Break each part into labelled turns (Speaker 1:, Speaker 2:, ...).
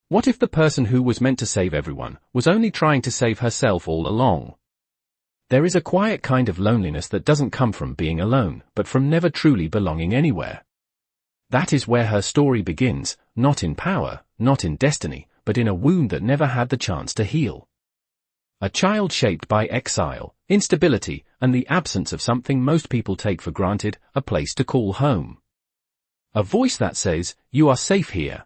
Speaker 1: What if the person who was meant to save everyone was only trying to save herself all along? There is a quiet kind of loneliness that doesn't come from being alone, but from never truly belonging anywhere. That is where her story begins, not in power, not in destiny, but in a wound that never had the chance to heal. A child shaped by exile, instability, and the absence of something most people take for granted, a place to call home. A voice that says, "You are safe here."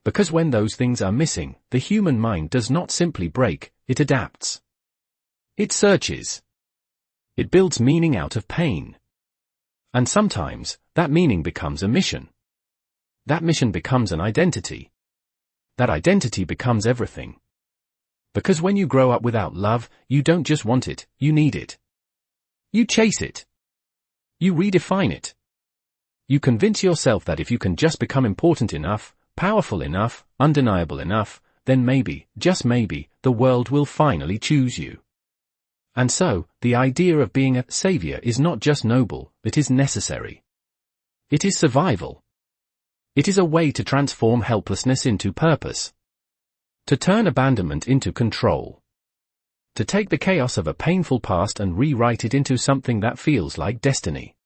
Speaker 1: Because when those things are missing, the human mind does not simply break, it adapts. It searches. It builds meaning out of pain. And sometimes, that meaning becomes a mission. That mission becomes an identity. That identity becomes everything. Because when you grow up without love, you don't just want it, you need it. You chase it. You redefine it. You convince yourself that if you can just become important enough, powerful enough, undeniable enough, then maybe, just maybe, the world will finally choose you. And so, the idea of being a savior is not just noble, it is necessary. It is survival. It is a way to transform helplessness into purpose. To turn abandonment into control. To take the chaos of a painful past and rewrite it into something that feels like destiny.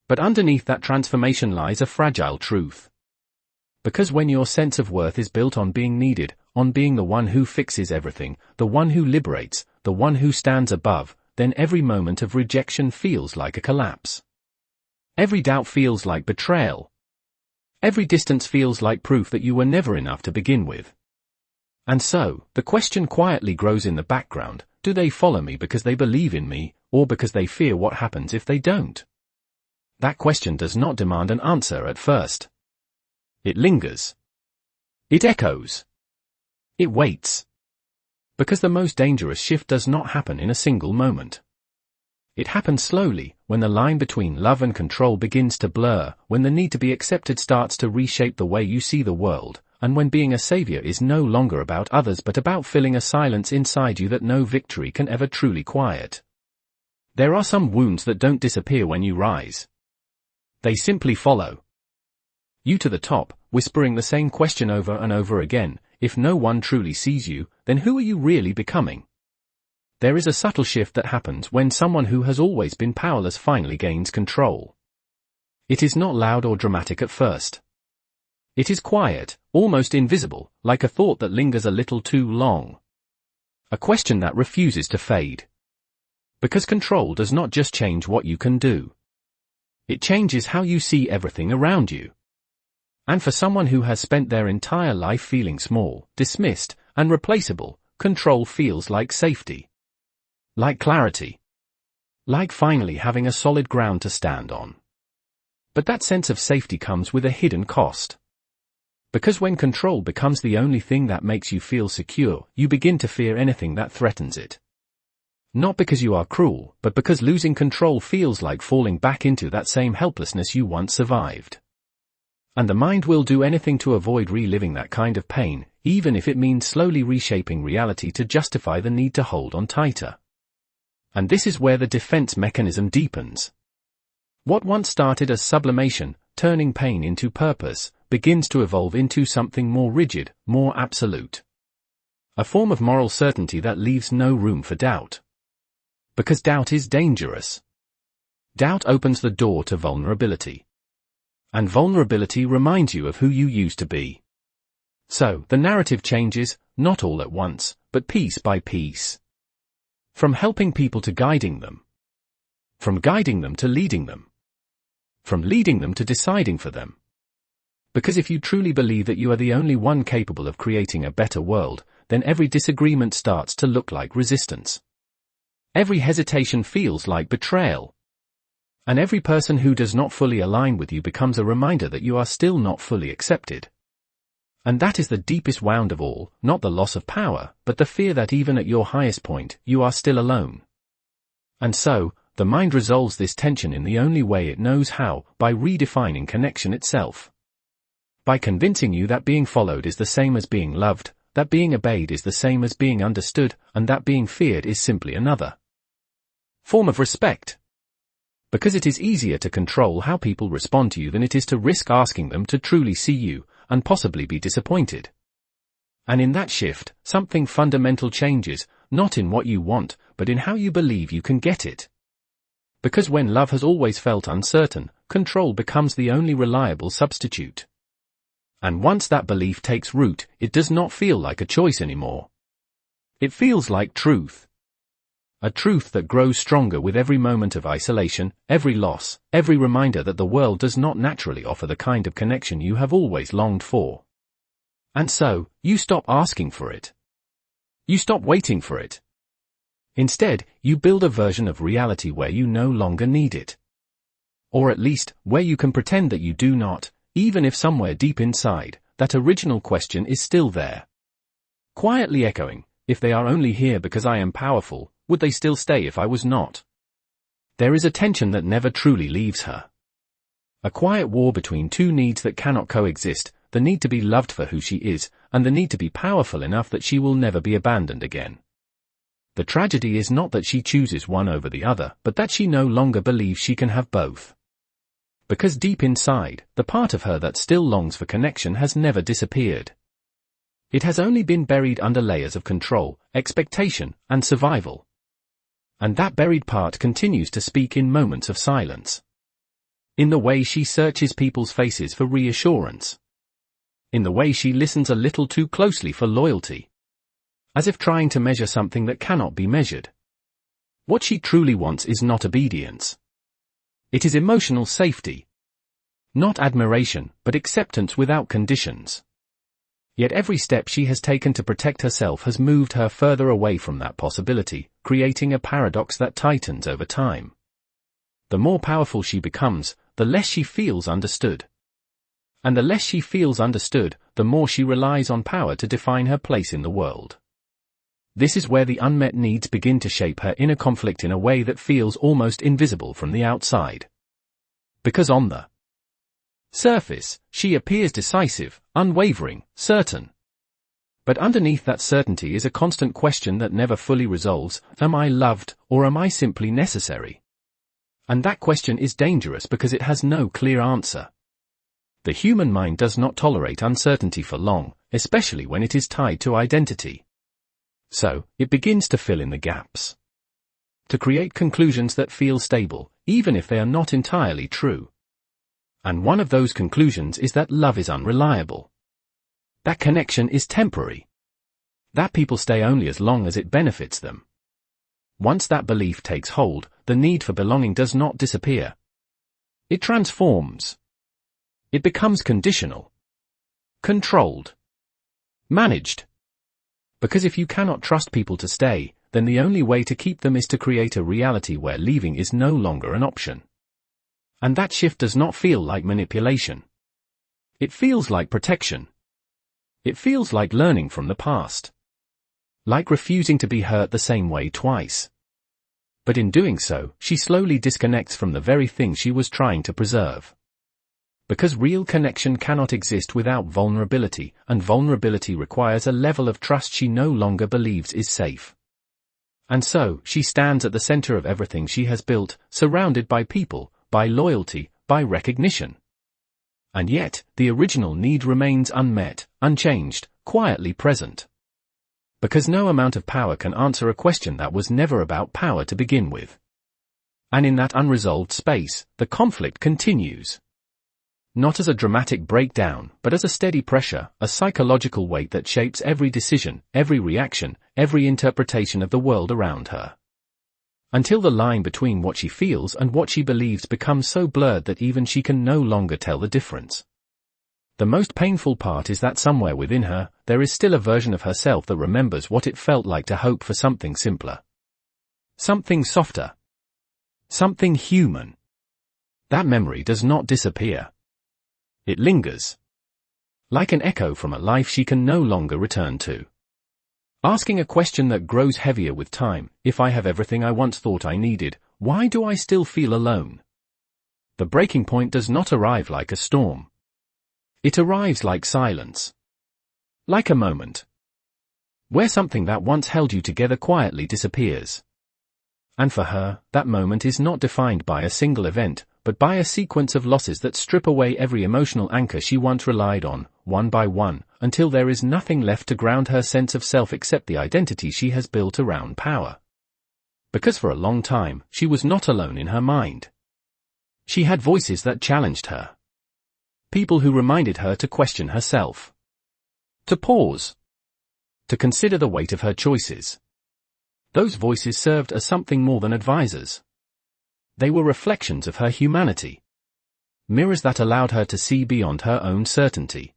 Speaker 1: But underneath that transformation lies a fragile truth. Because when your sense of worth is built on being needed, on being the one who fixes everything, the one who liberates, the one who stands above, then every moment of rejection feels like a collapse. Every doubt feels like betrayal. Every distance feels like proof that you were never enough to begin with. And so, the question quietly grows in the background, do they follow me because they believe in me, or because they fear what happens if they don't? That question does not demand an answer at first. It lingers. It echoes. It waits. Because the most dangerous shift does not happen in a single moment. It happens slowly, when the line between love and control begins to blur, when the need to be accepted starts to reshape the way you see the world, and when being a savior is no longer about others but about filling a silence inside you that no victory can ever truly quiet. There are some wounds that don't disappear when you rise. They simply follow you to the top, whispering the same question over and over again. If no one truly sees you, then who are you really becoming? There is a subtle shift that happens when someone who has always been powerless finally gains control. It is not loud or dramatic at first. It is quiet, almost invisible, like a thought that lingers a little too long. A question that refuses to fade. Because control does not just change what you can do. It changes how you see everything around you. And for someone who has spent their entire life feeling small, dismissed, and replaceable, control feels like safety. Like clarity. Like finally having a solid ground to stand on. But that sense of safety comes with a hidden cost. Because when control becomes the only thing that makes you feel secure, you begin to fear anything that threatens it. Not because you are cruel, but because losing control feels like falling back into that same helplessness you once survived. And the mind will do anything to avoid reliving that kind of pain, even if it means slowly reshaping reality to justify the need to hold on tighter. And this is where the defense mechanism deepens. What once started as sublimation, turning pain into purpose, begins to evolve into something more rigid, more absolute. A form of moral certainty that leaves no room for doubt. Because doubt is dangerous. Doubt opens the door to vulnerability. And vulnerability reminds you of who you used to be. So, the narrative changes, not all at once, but piece by piece. From helping people to guiding them. From guiding them to leading them. From leading them to deciding for them. Because if you truly believe that you are the only one capable of creating a better world, then every disagreement starts to look like resistance. Every hesitation feels like betrayal. And every person who does not fully align with you becomes a reminder that you are still not fully accepted. And that is the deepest wound of all, not the loss of power, but the fear that even at your highest point, you are still alone. And so, the mind resolves this tension in the only way it knows how, by redefining connection itself. By convincing you that being followed is the same as being loved, that being obeyed is the same as being understood, and that being feared is simply another form of respect. Because it is easier to control how people respond to you than it is to risk asking them to truly see you, and possibly be disappointed. And in that shift, something fundamental changes, not in what you want, but in how you believe you can get it. Because when love has always felt uncertain, control becomes the only reliable substitute. And once that belief takes root, it does not feel like a choice anymore. It feels like truth. A truth that grows stronger with every moment of isolation, every loss, every reminder that the world does not naturally offer the kind of connection you have always longed for. And so, you stop asking for it. You stop waiting for it. Instead, you build a version of reality where you no longer need it. Or at least, where you can pretend that you do not, even if somewhere deep inside, that original question is still there. Quietly echoing, if they are only here because I am powerful, would they still stay if I was not? There is a tension that never truly leaves her. A quiet war between two needs that cannot coexist, the need to be loved for who she is, and the need to be powerful enough that she will never be abandoned again. The tragedy is not that she chooses one over the other, but that she no longer believes she can have both. Because deep inside, the part of her that still longs for connection has never disappeared. It has only been buried under layers of control, expectation, and survival. And that buried part continues to speak in moments of silence. In the way she searches people's faces for reassurance. In the way she listens a little too closely for loyalty. As if trying to measure something that cannot be measured. What she truly wants is not obedience. It is emotional safety. Not admiration, but acceptance without conditions. Yet every step she has taken to protect herself has moved her further away from that possibility, creating a paradox that tightens over time. The more powerful she becomes, the less she feels understood. And the less she feels understood, the more she relies on power to define her place in the world. This is where the unmet needs begin to shape her inner conflict in a way that feels almost invisible from the outside. Because on the surface, she appears decisive, unwavering, certain. But underneath that certainty is a constant question that never fully resolves: am I loved, or am I simply necessary? And that question is dangerous because it has no clear answer. The human mind does not tolerate uncertainty for long, especially when it is tied to identity. So, it begins to fill in the gaps. To create conclusions that feel stable, even if they are not entirely true. And one of those conclusions is that love is unreliable. That connection is temporary. That people stay only as long as it benefits them. Once that belief takes hold, the need for belonging does not disappear. It transforms. It becomes conditional. Controlled. Managed. Because if you cannot trust people to stay, then the only way to keep them is to create a reality where leaving is no longer an option. And that shift does not feel like manipulation. It feels like protection. It feels like learning from the past. Like refusing to be hurt the same way twice. But in doing so, she slowly disconnects from the very thing she was trying to preserve. Because real connection cannot exist without vulnerability, and vulnerability requires a level of trust she no longer believes is safe. And so, she stands at the center of everything she has built, surrounded by people, by loyalty, by recognition. And yet, the original need remains unmet, unchanged, quietly present. Because no amount of power can answer a question that was never about power to begin with. And in that unresolved space, the conflict continues. Not as a dramatic breakdown, but as a steady pressure, a psychological weight that shapes every decision, every reaction, every interpretation of the world around her. Until the line between what she feels and what she believes becomes so blurred that even she can no longer tell the difference. The most painful part is that somewhere within her, there is still a version of herself that remembers what it felt like to hope for something simpler. Something softer. Something human. That memory does not disappear. It lingers. Like an echo from a life she can no longer return to. Asking a question that grows heavier with time: if I have everything I once thought I needed, why do I still feel alone? The breaking point does not arrive like a storm. It arrives like silence. Like a moment. Where something that once held you together quietly disappears. And for her, that moment is not defined by a single event, but by a sequence of losses that strip away every emotional anchor she once relied on, one by one, until there is nothing left to ground her sense of self except the identity she has built around power. Because for a long time, she was not alone in her mind. She had voices that challenged her. People who reminded her to question herself. To pause. To consider the weight of her choices. Those voices served as something more than advisors. They were reflections of her humanity. Mirrors that allowed her to see beyond her own certainty.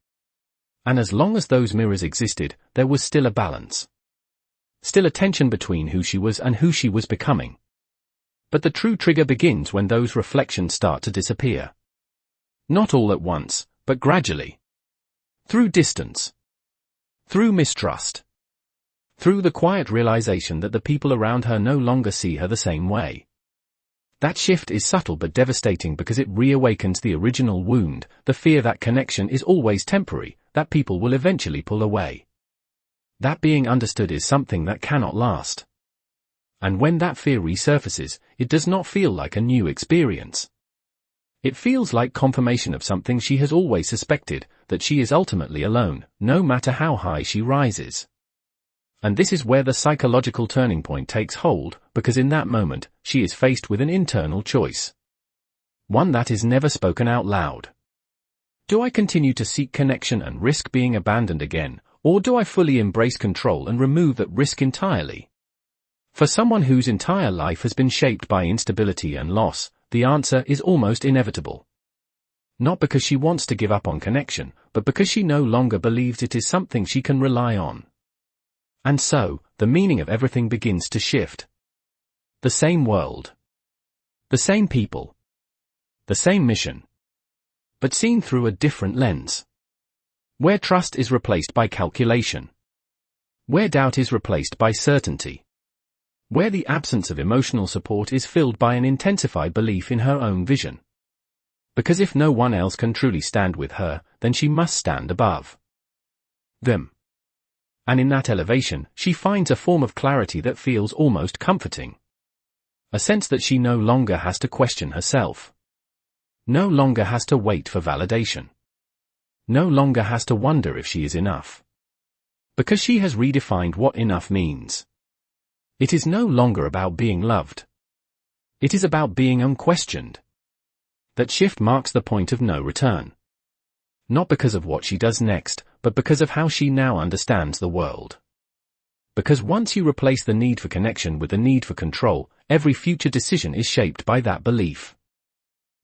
Speaker 1: And as long as those mirrors existed, there was still a balance. Still a tension between who she was and who she was becoming. But the true trigger begins when those reflections start to disappear. Not all at once, but gradually. Through distance. Through mistrust. Through the quiet realization that the people around her no longer see her the same way. That shift is subtle but devastating because it reawakens the original wound, the fear that connection is always temporary, that people will eventually pull away. That being understood is something that cannot last. And when that fear resurfaces, it does not feel like a new experience. It feels like confirmation of something she has always suspected, that she is ultimately alone, no matter how high she rises. And this is where the psychological turning point takes hold, because in that moment, she is faced with an internal choice. One that is never spoken out loud. Do I continue to seek connection and risk being abandoned again, or do I fully embrace control and remove that risk entirely? For someone whose entire life has been shaped by instability and loss, the answer is almost inevitable. Not because she wants to give up on connection, but because she no longer believes it is something she can rely on. And so, the meaning of everything begins to shift. The same world. The same people. The same mission. But seen through a different lens. Where trust is replaced by calculation. Where doubt is replaced by certainty. Where the absence of emotional support is filled by an intensified belief in her own vision. Because if no one else can truly stand with her, then she must stand above them. And in that elevation, she finds a form of clarity that feels almost comforting. A sense that she no longer has to question herself. No longer has to wait for validation. No longer has to wonder if she is enough. Because she has redefined what enough means. It is no longer about being loved. It is about being unquestioned. That shift marks the point of no return. Not because of what she does next, but because of how she now understands the world. Because once you replace the need for connection with the need for control, every future decision is shaped by that belief.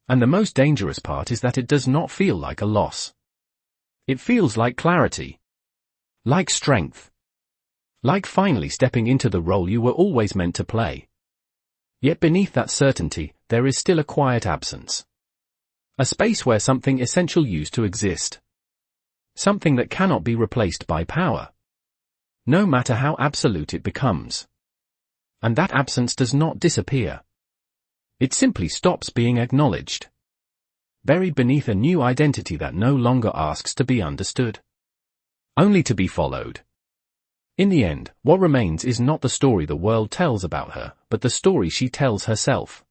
Speaker 1: And the most dangerous part is that it does not feel like a loss. It feels like clarity. Like strength. Like finally stepping into the role you were always meant to play. Yet beneath that certainty, there is still a quiet absence. A space where something essential used to exist. Something that cannot be replaced by power. No matter how absolute it becomes. And that absence does not disappear. It simply stops being acknowledged. Buried beneath a new identity that no longer asks to be understood. Only to be followed. In the end, what remains is not the story the world tells about her, but the story she tells herself.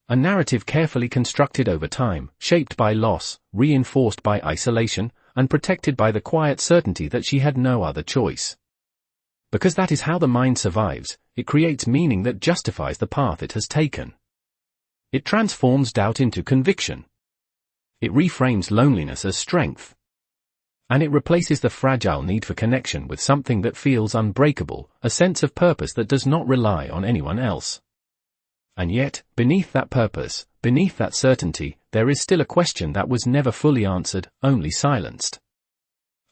Speaker 1: A narrative carefully constructed over time, shaped by loss, reinforced by isolation, and protected by the quiet certainty that she had no other choice. Because that is how the mind survives, it creates meaning that justifies the path it has taken. It transforms doubt into conviction. It reframes loneliness as strength. And it replaces the fragile need for connection with something that feels unbreakable, a sense of purpose that does not rely on anyone else. And yet, beneath that purpose, beneath that certainty, there is still a question that was never fully answered, only silenced.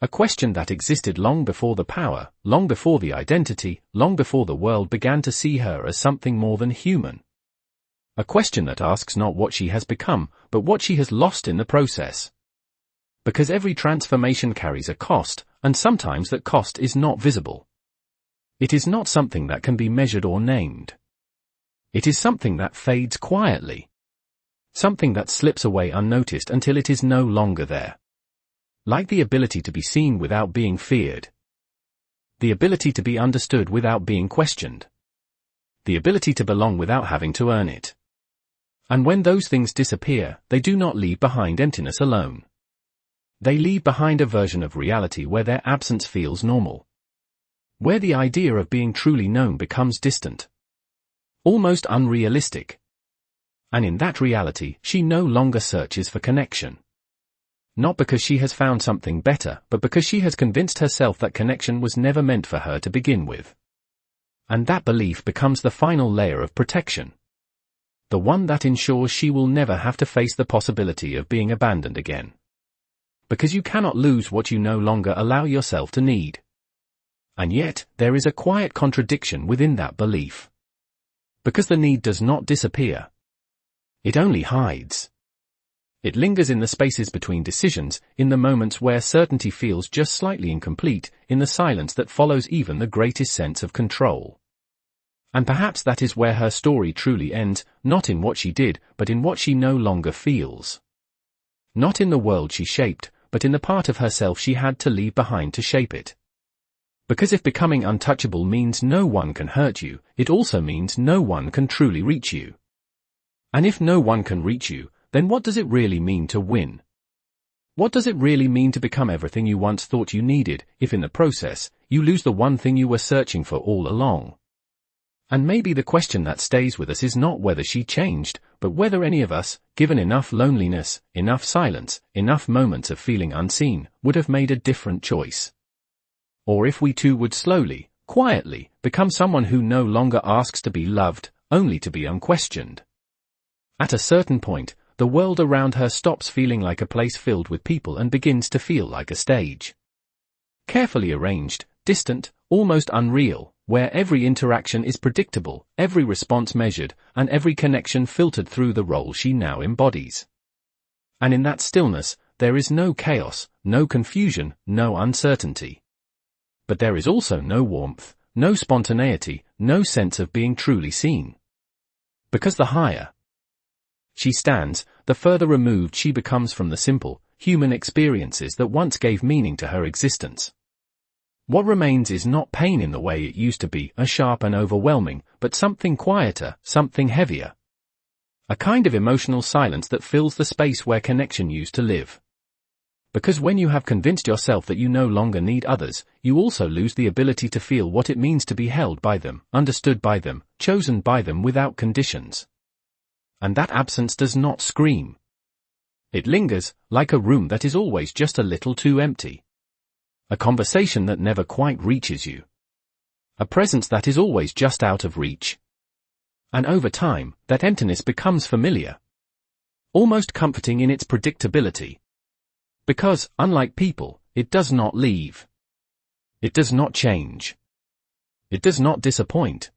Speaker 1: A question that existed long before the power, long before the identity, long before the world began to see her as something more than human. A question that asks not what she has become, but what she has lost in the process. Because every transformation carries a cost, and sometimes that cost is not visible. It is not something that can be measured or named. It is something that fades quietly. Something that slips away unnoticed until it is no longer there. Like the ability to be seen without being feared. The ability to be understood without being questioned. The ability to belong without having to earn it. And when those things disappear, they do not leave behind emptiness alone. They leave behind a version of reality where their absence feels normal. Where the idea of being truly known becomes distant. Almost unrealistic. And in that reality, she no longer searches for connection. Not because she has found something better, but because she has convinced herself that connection was never meant for her to begin with. And that belief becomes the final layer of protection. The one that ensures she will never have to face the possibility of being abandoned again. Because you cannot lose what you no longer allow yourself to need. And yet, there is a quiet contradiction within that belief. Because the need does not disappear. It only hides. It lingers in the spaces between decisions, in the moments where certainty feels just slightly incomplete, in the silence that follows even the greatest sense of control. And perhaps that is where her story truly ends, not in what she did, but in what she no longer feels. Not in the world she shaped, but in the part of herself she had to leave behind to shape it. Because if becoming untouchable means no one can hurt you, it also means no one can truly reach you. And if no one can reach you, then what does it really mean to win? What does it really mean to become everything you once thought you needed, if in the process, you lose the one thing you were searching for all along? And maybe the question that stays with us is not whether she changed, but whether any of us, given enough loneliness, enough silence, enough moments of feeling unseen, would have made a different choice. Or if we too would slowly, quietly, become someone who no longer asks to be loved, only to be unquestioned. At a certain point, the world around her stops feeling like a place filled with people and begins to feel like a stage. Carefully arranged, distant, almost unreal, where every interaction is predictable, every response measured, and every connection filtered through the role she now embodies. And in that stillness, there is no chaos, no confusion, no uncertainty. But there is also no warmth, no spontaneity, no sense of being truly seen. Because the higher she stands, the further removed she becomes from the simple, human experiences that once gave meaning to her existence. What remains is not pain in the way it used to be, sharp and overwhelming, but something quieter, something heavier. A kind of emotional silence that fills the space where connection used to live. Because when you have convinced yourself that you no longer need others, you also lose the ability to feel what it means to be held by them, understood by them, chosen by them without conditions. And that absence does not scream. It lingers, like a room that is always just a little too empty. A conversation that never quite reaches you. A presence that is always just out of reach. And over time, that emptiness becomes familiar. Almost comforting in its predictability. Because, unlike people, it does not leave. It does not change. It does not disappoint.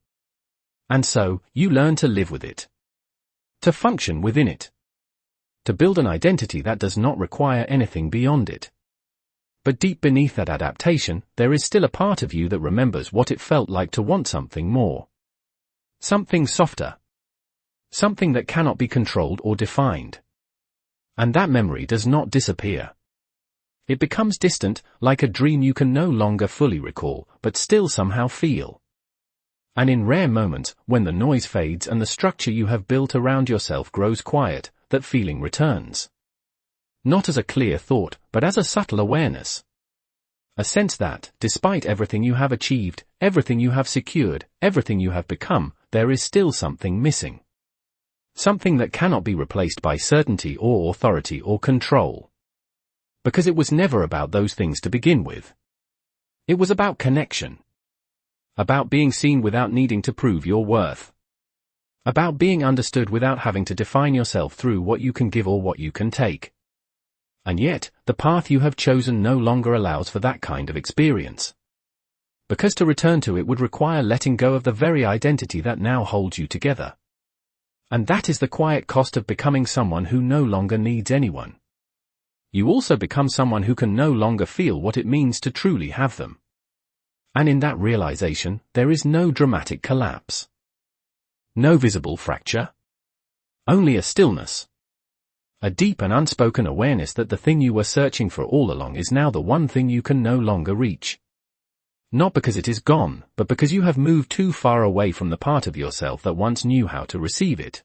Speaker 1: And so, you learn to live with it. To function within it. To build an identity that does not require anything beyond it. But deep beneath that adaptation, there is still a part of you that remembers what it felt like to want something more. Something softer. Something that cannot be controlled or defined. And that memory does not disappear. It becomes distant, like a dream you can no longer fully recall, but still somehow feel. And in rare moments, when the noise fades and the structure you have built around yourself grows quiet, that feeling returns. Not as a clear thought, but as a subtle awareness. A sense that, despite everything you have achieved, everything you have secured, everything you have become, there is still something missing. Something that cannot be replaced by certainty or authority or control. Because it was never about those things to begin with. It was about connection. About being seen without needing to prove your worth. About being understood without having to define yourself through what you can give or what you can take. And yet, the path you have chosen no longer allows for that kind of experience. Because to return to it would require letting go of the very identity that now holds you together. And that is the quiet cost of becoming someone who no longer needs anyone. You also become someone who can no longer feel what it means to truly have them. And in that realization, there is no dramatic collapse. No visible fracture. Only a stillness. A deep and unspoken awareness that the thing you were searching for all along is now the one thing you can no longer reach. Not because it is gone, but because you have moved too far away from the part of yourself that once knew how to receive it.